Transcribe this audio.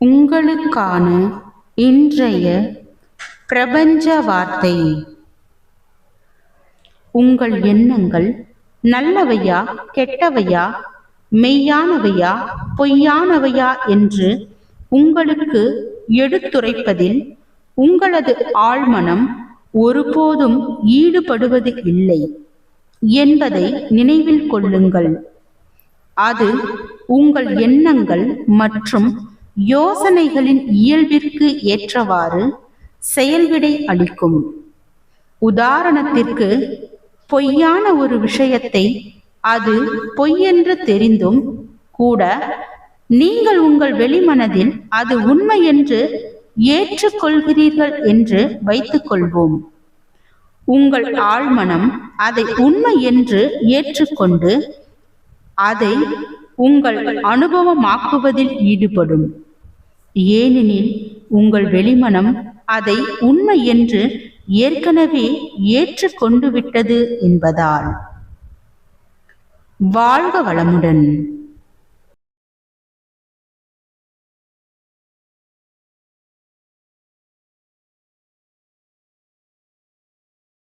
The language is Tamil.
உங்களுக்கான இன்றைய பிரபஞ்ச வார்த்தை. உங்கள் எண்ணங்கள் நல்லவையா கெட்டவையா, மெய்யானவையா பொய்யானவையா என்று உங்களுக்கு எடுத்துரைப்பதில் உங்களது ஆழ்மனம் ஒருபோதும் ஈடுபடுவது இல்லை என்பதை நினைவில் கொள்ளுங்கள். அது உங்கள் எண்ணங்கள் மற்றும் யோசனைகளின் இயல்பிற்கு ஏற்றவாறு செயல்விடை அளிக்கும். உதாரணத்திற்கு, பொய்யான ஒரு விஷயத்தை அது பொய்யென்று தெரிந்தும் கூட நீங்கள் உங்கள் வெளிமனதில் அது உண்மை என்று ஏற்றுக்கொள்கிறீர்கள் என்று வைத்துக் கொள்வோம். உங்கள் ஆழ்மனம் அதை உண்மை என்று ஏற்றுக்கொண்டு அதை உங்கள் அனுபவமாக்குவதில் ஈடுபடும். ஏனெனில் உங்கள் வெளிமனம் அதை உண்மை என்று ஏற்கனவே ஏற்றுக்கொண்டு விட்டது என்பதால். வாழ்க வளமுடன்.